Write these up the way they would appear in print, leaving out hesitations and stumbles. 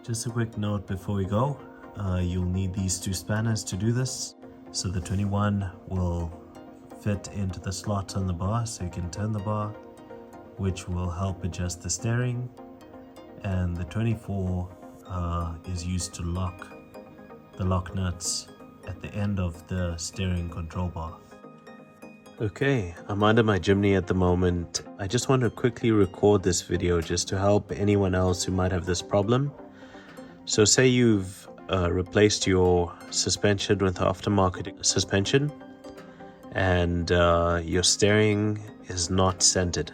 Just a quick note before we go, you'll need these two spanners to do this. So the 21 will fit into the slot on the bar so you can turn the bar, which will help adjust the steering, and the 24 is used to lock the lock nuts at the end of the steering control bar. Okay, I'm under my Jimny at the moment. I just want to quickly record this video just to help anyone else who might have this problem. So say you've replaced your suspension with aftermarket suspension and your steering is not centered.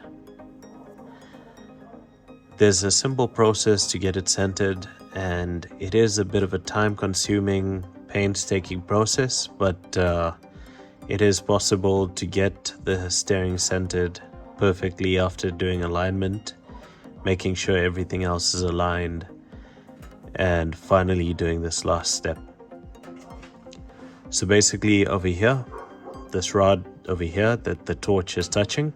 There's a simple process to get it centered, and it is a bit of a time-consuming, painstaking process, but it is possible to get the steering centered perfectly after doing alignment, making sure everything else is aligned, and finally doing this last step. So basically over here, this rod over here that the torch is touching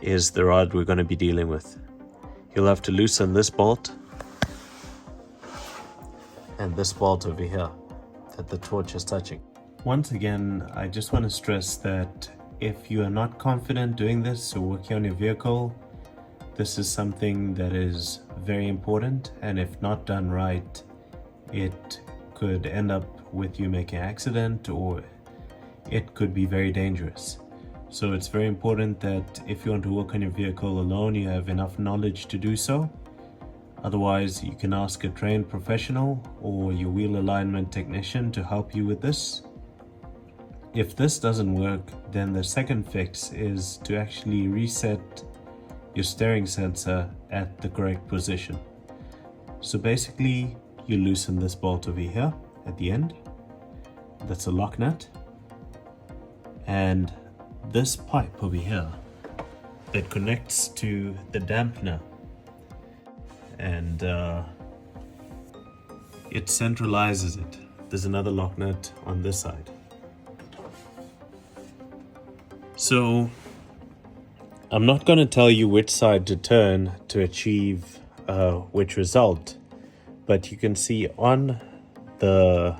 is the rod we're going to be dealing with. You'll have to loosen this bolt and this bolt over here that the torch is touching. Once again, I just want to stress that if you are not confident doing this or working on your vehicle, this is something that is very important, and if not done right, it could end up with you making an accident, or it could be very dangerous. So it's very important that if you want to work on your vehicle alone, you have enough knowledge to do so. Otherwise, you can ask a trained professional or your wheel alignment technician to help you with this. If this doesn't work, then the second fix is to actually reset your steering sensor at the correct position. So basically, you loosen this bolt over here at the end. That's a lock nut. And this pipe over here that connects to the dampener, and it centralizes it. There's another lock nut on this side. So I'm not going to tell you which side to turn to achieve which result, but you can see on the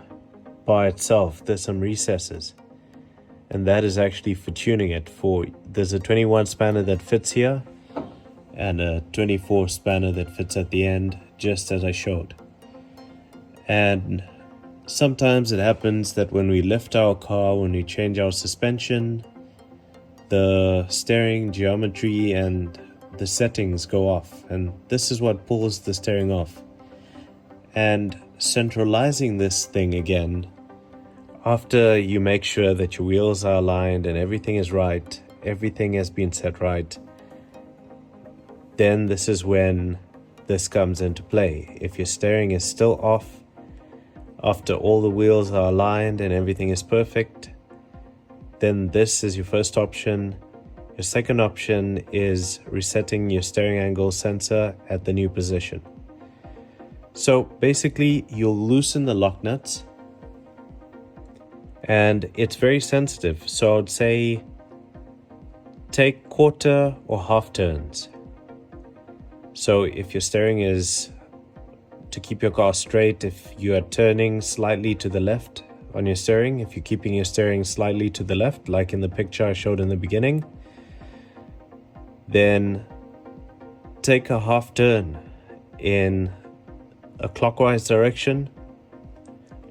bar itself there's some recesses, and that is actually for tuning it. There's a 21 spanner that fits here and a 24 spanner that fits at the end, just as I showed. And sometimes it happens that when we lift our car, when we change our suspension, the steering geometry and the settings go off, and this is what pulls the steering off. And centralizing this thing again, after you make sure that your wheels are aligned and everything is right, everything has been set right, then this is when this comes into play. If your steering is still off after all the wheels are aligned and everything is perfect, then this is your first option. Your second option is resetting your steering angle sensor at the new position. So basically, you'll loosen the lock nuts, and it's very sensitive. So I'd say take quarter or half turns. So if your steering is to keep your car straight, if you are turning slightly to the left on your steering, if you're keeping your steering slightly to the left, like in the picture I showed in the beginning, then take a half turn in a clockwise direction,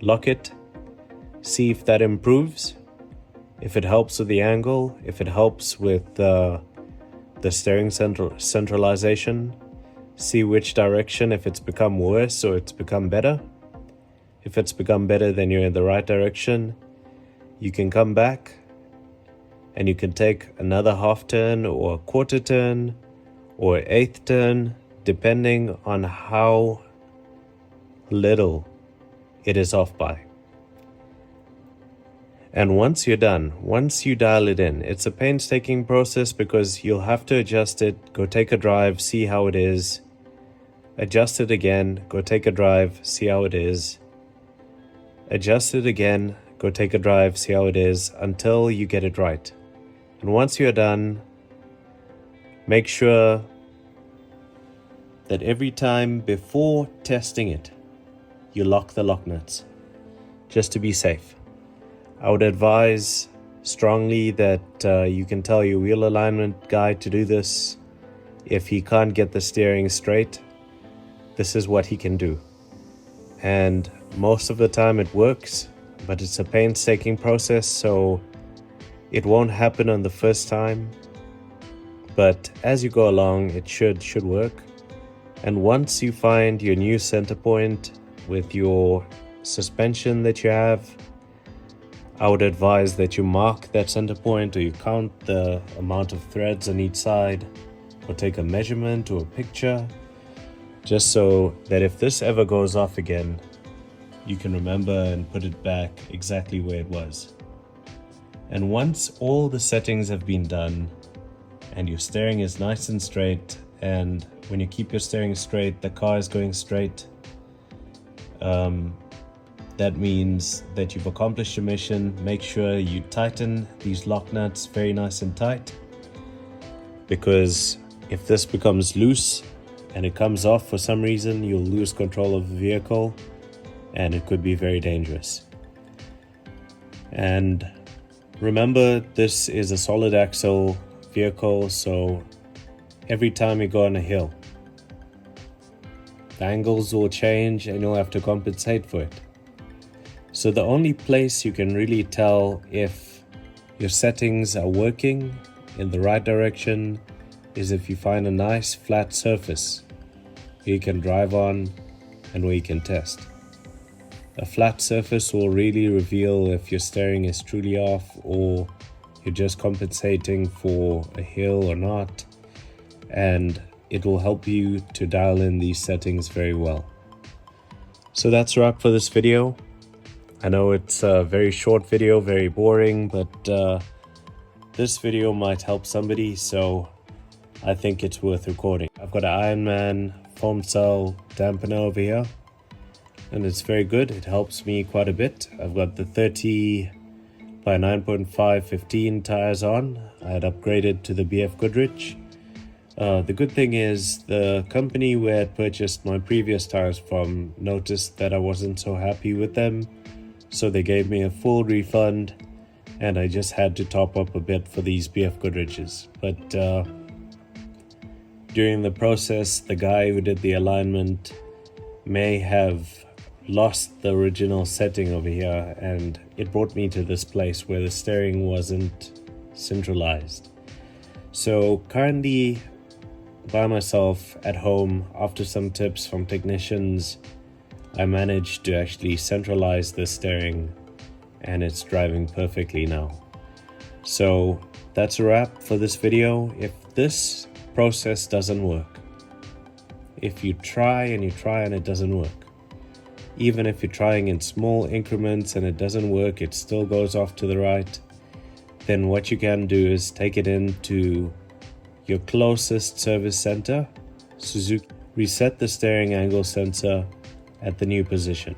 lock it, see if that improves, if it helps with the angle, if it helps with the steering centralization, see which direction, if it's become worse or it's become better. If it's become better, then you're in the right direction. You can come back and you can take another half turn or a quarter turn or eighth turn, depending on how little it is off by. And once you're done, once you dial it in, it's a painstaking process because you'll have to adjust it, go take a drive, see how it is, adjust it again, go take a drive, see how it is, adjust it again, go take a drive, see how it is, until you get it right. And once you're done, make sure that every time before testing it, you lock the lock nuts, just to be safe. I would advise strongly that you can tell your wheel alignment guy to do this. If he can't get the steering straight, this is what he can do. And most of the time it works, but it's a painstaking process, so it won't happen on the first time. But as you go along, it should work. And once you find your new center point with your suspension that you have, I would advise that you mark that center point, or you count the amount of threads on each side, or take a measurement or a picture, just so that if this ever goes off again, you can remember and put it back exactly where it was. And once all the settings have been done and your steering is nice and straight, and when you keep your steering straight, the car is going straight, that means that you've accomplished your mission. Make sure you tighten these lock nuts very nice and tight, because if this becomes loose and it comes off for some reason, you'll lose control of the vehicle and it could be very dangerous. And remember, this is a solid axle vehicle, so every time you go on a hill, the angles will change and you'll have to compensate for it. So the only place you can really tell if your settings are working in the right direction is if you find a nice flat surface you can drive on and where you can test. A flat surface will really reveal if your steering is truly off, or you're just compensating for a hill or not, and it will help you to dial in these settings very well. So that's a wrap for this video. I know it's a very short video, very boring, but this video might help somebody, so I think it's worth recording. I've got an Ironman foam cell dampener over here, and it's very good. It helps me quite a bit. I've got the 30 by 9.5 15 tires on. I had upgraded to the BF Goodrich. The good thing is the company where I purchased my previous tires from noticed that I wasn't so happy with them, so they gave me a full refund, and I just had to top up a bit for these BF Goodriches. But during the process, the guy who did the alignment may have lost the original setting over here, and it brought me to this place where the steering wasn't centralized. So currently by myself at home, after some tips from technicians, I managed to actually centralize the steering, and it's driving perfectly now. So that's a wrap for this video. If this process doesn't work, if you try and it doesn't work, even if you're trying in small increments and it doesn't work, it still goes off to the right, then what you can do is take it into your closest service center, Suzuki, reset the steering angle sensor at the new position.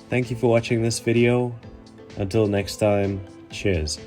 Thank you for watching this video. Until next time, cheers.